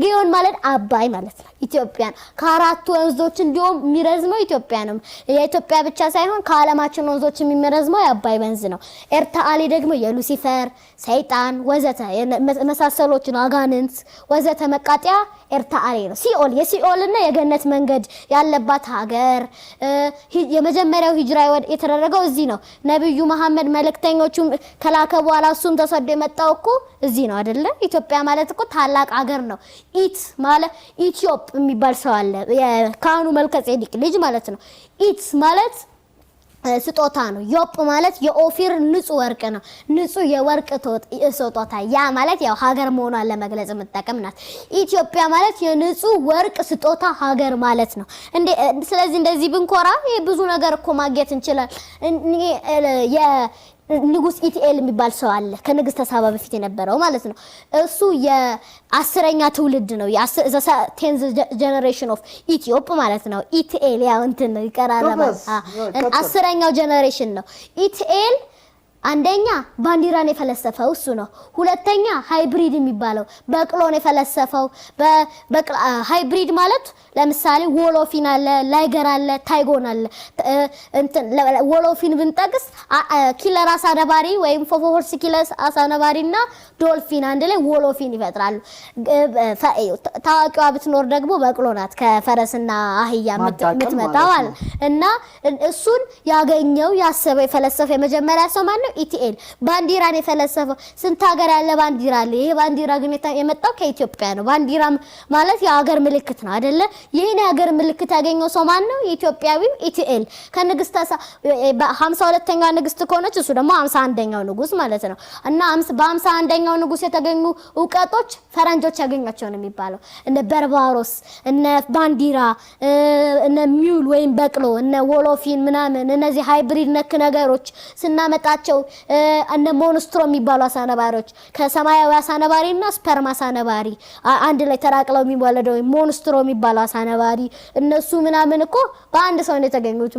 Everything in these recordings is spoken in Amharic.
ጊዮን ማለት አባይ ማለት ነው ኢትዮጵያን ከአራቱ ወንዞች እንዲሁም የሚረዝመው ኢትዮጵያ ነው የኢትዮጵያ ብቻ ሳይሆን ከዓለማችን ወንዞች የሚረዝመው የአባይ ወንዝ ነው ኤርታሌ ደግሞ የሉሲፈር ሰይጣን ወዘተ መሳሰሎች ነው አጋንንት ወዘተ መቃጠያ ኤርታሌ ነው ሲኦል የሲኦልና የገነት መንገድ ያለባት ሀገር የመጀመሪያው ሂጅራ የተደረገው እዚህ ነው ነብዩ መሐመድ መልእክተኞቹ ከላከ በኋላ እሱም ተሰዶ የመጣው እኮ እዚህ ነው አይደለ ኢትዮጵያ ማለት እኮ ታላቅ ሀገር ነው ኢት ማለት ኢትዮጵ የሚባል ሰው አለ የካህኑ መልከጼዴቅ ልጅ ማለት ነው ኢት ማለት ስጦታ ነው ዮፕ ማለት የኦፊር ንጹህ ወርቅ ነው ንጹህ የወርቅ ስጦታ ያ ማለት ያው ሀገር መሆኗን ለመግለጽ መጠቀምናት ኢትዮጵያ ማለት የንጹህ ወርቅ ስጦታ ሀገር ማለት ነው ስለዚህ እንደዚህ ብንኮራ ብዙ ነገር እኮ ማግኘት እንችላለን ንጉስ ኢቲኤል የሚባል ሰው አለ ከንግስተ ሳባ በፊት የነበረው ማለት ነው እሱ የ10ኛ ትውልድ ነው የ10th generation of ኢትዮጵያ ማለት ነው ኢቲኤል ያው እንትን ይቀራረባል 10ኛው ጀነሬሽን ነው ኢቲኤል አንደኛ ባንዲራን የፈለሰፈው እሱ ነው ሁለተኛ ሃይብሪድ የሚባለው በቅሎን የፈለሰፈው ሃይብሪድ ማለት ለምሳሌ ወሎፊን አለ ላይገር አለ ታይጎን አለ እንትን ወሎፊን ብንጠቅስ ኪለር አሳነባሪ ወይም ፎፎሆርስ ኪለር አሳነባሪና ዶልፊን አንድ ላይ ወሎፊን ይፈጥራሉ ታዋቂዋ ብትኖር ደግሞ በቅሎ ናት ከፈረስና አህያ የምትመጣው እና እሱን ያገኘው ያሰበው የፈለሰፈው የመጀመሪያ ሰው ማለት ኢቲኤል ባንዲራን የፈለሰፈው ስንት ሀገር ያለ ባንዲራ አለ ይሄ ባንዲራ ግን የመጣው ከኢትዮጵያ ነው ባንዲራ ማለት የሀገር ምልክት ነው አይደለ ይሄን የሀገር ምልክት ያገኘው ሰው ማን ነው ኢትዮጵያዊው ኢቲኤል ከንግስተ 52ኛው ንግስት ከሆነች እሱ ደግሞ 51ኛው ንጉስ ማለት ነው እና በ51ኛው ንጉስ የተገኙ ዕውቀቶች ፈረንጆች ያገኛቸው ነው የሚባለው እነ በርባሮስ እነ ባንዲራ እነ ሚውል ወይም በቅሎ እነ ወሎፊን ምናምን እነዚህ ሃይብሪድ ነክ ነገሮች ስናመጣቸው እነ ሞንስትሮ የሚባሉ አሳነባሪዎች ከሰማያዊ አሳነባሪና ስፐርም አሳነባሪ አንድ ላይ ተራቅለው የሚወለደው ሞንስትሮ የሚባሉ አሳነባሪ እነሱ ምናምን እኮ በአንድ ሰው ነው የተገኙት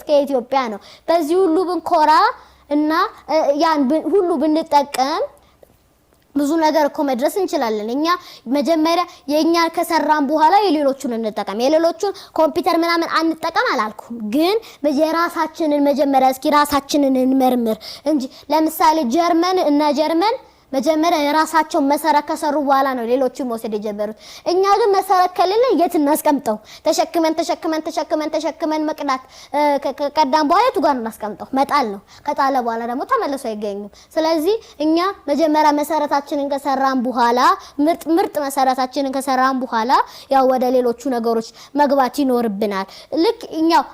ከኢትዮጵያ ነው በዚህ ሁሉ ብንኮራ እና ያን ሁሉ ብንጠቀም ብዙ ነገር እኮ መድረስ እንችላለን እኛ መጀመሪያ የኛ ከሰራን በኋላ የሌሎቹን እንጠቀም የሌሎቹን ኮምፒውተር ምናምን አንጠቀም አላልኩም ግን የራሳችንን መጀመሪያ እስኪ ራሳችንን እንመርምር እንጂ ለምሳሌ ጀርመን መጀመሪያ የራሳቸው መሰረት ከሰሩ በኋላ ነው ሌሎቹ መውሰድ የጀመሩት እኛ ግን መሰረት ከሌለ የት እናስቀምጠው ተሸክመን መቅዳት ከቀዳም በኋላ የቱ ጋር እናስቀምጠው መጣል ነው ከጣለ በኋላ ደግሞ ተመለሱ አይገኙም ስለዚህ እኛ መጀመሪያ መሰረታችንን ከሰራን በኋላ ምርጥ መሰረታችንን ከሰራን በኋላ ያው ወደ ሌሎቹ ነገሮች መግባት ይኖርብናል ልክ እኛው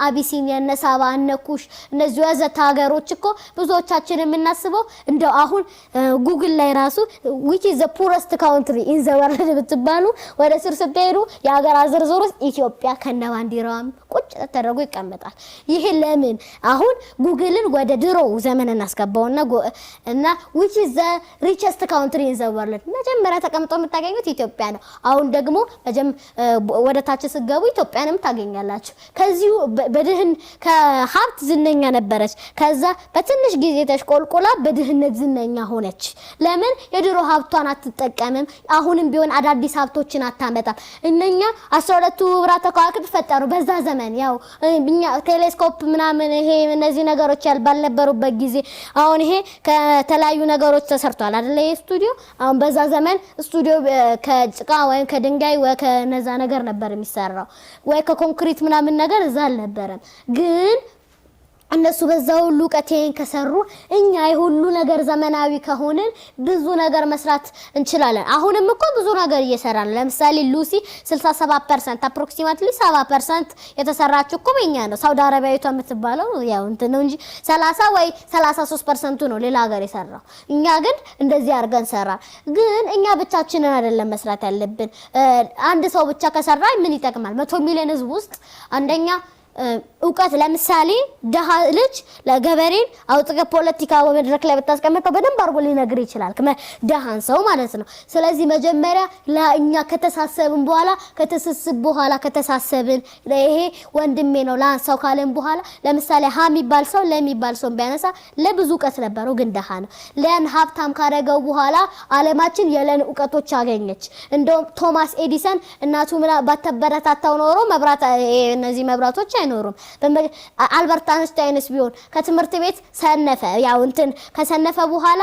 አቢሲኒያ እነ ሳባ እነ ኩሽ እነዚህ ወዘተ ሀገሮች እኮ ብዙዎቻችን የምናስበው እንደው አሁን ጉግል ላይ ራሱ which is the poorest country in the world ብትባሉ ወደ ስር ስትሄዱ የሀገር ዝርዝር ውስጥ ኢትዮጵያ ከነባንዲራዋም ቁጭ ተደርጎ ይቀመጣል ይሄ ለምን አሁን ጉግልን ወደ ድሮ ዘመን እናስገባውና እና which is the richest country in the world መጀመሪያ ተቀምጦ የምታገኙት ኢትዮጵያ ነው አሁን ደግሞ ወደ ታች ስትገቡ ኢትዮጵያንም ታገኛላችሁ ከዚሁ በድህን ከሀብት ዝነኛ ነበረች ከዛ በትንሽ ጊዜ ተሽቆልቆላ በድህነት ዝነኛ ሆነች ለምን የድሮ ሀብቷን አትጠቀምም አሁንም ቢሆን አዳዲስ ሀብቶችን አታመጣም እነኛ 12ቱ ህብረተ ከዋክብት ፈጠሩ በዛ ዘመን ያው እኛ ቴሌስኮፕ ምናምን ይሄ እነዚህ ነገሮች ባልነበሩበት ጊዜ አሁን ይሄ ከተለያዩ ነገሮች ተሰርቷል አይደል ስቱዲዮ አሁን በዛ ዘመን ስቱዲዮ ከጭቃ ወይ ከድንጋይ ወይ ከነዛ ነገር ነበር የሚሰራው ወይ ከኮንክሪት ምናምን ነገር እዛ አልነበረም ግን እነሱ በዛው ሁሉ ቀቴን ከሰሩ እኛ ይሁሉ ነገር ዘመናዊ ከሆነን ብዙ ነገር መስራት እንችላለን አሁንም እኮ ብዙ ነገር እየሰራን ለምሳሌ ሉሲ 67% approximately 70% የተሰራችው እኮ በእኛ ነው ሳውዲ አረቢያዊቷ የምትባለው ያው እንትን ነው እንጂ 30 ወይ 33% ነው ሌላ ሀገር የሰራው እኛ ግን እንደዚህ አድርገን ሰራ ግን እኛ ብቻችንን አይደለም መስራት ያለብን አንድ ሰው ብቻ ከሰራ ምን ይጠቅማል 100 ሚሊዮን ህዝብ ውስጥ አንደኛ እውቀት ለምሳሌ ደሃ ልጅ ለገበሬን አውጥቀ ፖለቲካ ወመድረክ ላይ በታስቀምጠው በደንብ አርጎ ሊነግር ይችላል ደሃን ሰው ማለት ነው ስለዚህ መጀመሪያ ለኛ ከተሳሰብን በኋላ ከተስስብ በኋላ ከተሳሰብን ይሄ ወንድሜ ነው ላንሳው ካለን በኋላ ለምሳሌ ሀሚባል ሰው ለሚባል ሰው ቢያነሳ ለብዙ እውቀት ነበረው ግን ደሃ ነው ለን ሀብታም ካረገው በኋላ ዓለማችን የለን እውቀቶች አገኘች እንደውም ቶማስ ኤዲሰን እናቱ ባተበረታታው ኖሮ መብራት እነዚህ መብራቶች አይኖሩም አልበርት አንስታይንስ ቢሆን ከትምህርት ቤት ሰነፈ ያው እንትን ከሰነፈ በኋላ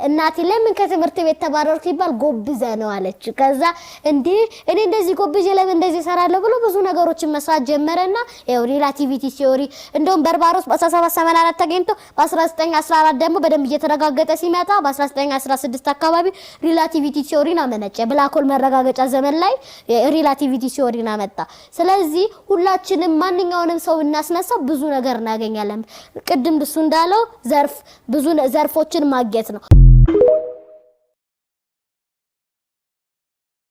እናቴ ለምን ከትምህርት ቤት ተባረርኩ ይባል ጎብዘ ነው አለች ከዛ እንዴ እኔ እንደዚህ ጎብዘ ለምን እንደዚህ ሰራለሁ ብሎ ብዙ ነገሮችን መስራት ጀመረና ያው ሪላቲቪቲ ቲዮሪ እንደውም በርባሮስ በ1784 ተገኝቶ በ1914 ደግሞ በደንብ እየተረጋገጠ ሲመጣ በ1916 አካባቢ ሪላቲቪቲ ቲዮሪን አመነጨ ብላክ ሆል መረጋገጫ ዘመን ላይ ሪላቲቪቲ ቲዮሪን አመጣ ስለዚህ ሁላችንም ማንኛውንም ሰው እናስነሳ ብዙ ነገር እናገኛለን ቅድም እሱ እንዳለው ብዙ ዘርፎችን ማግኘት ነው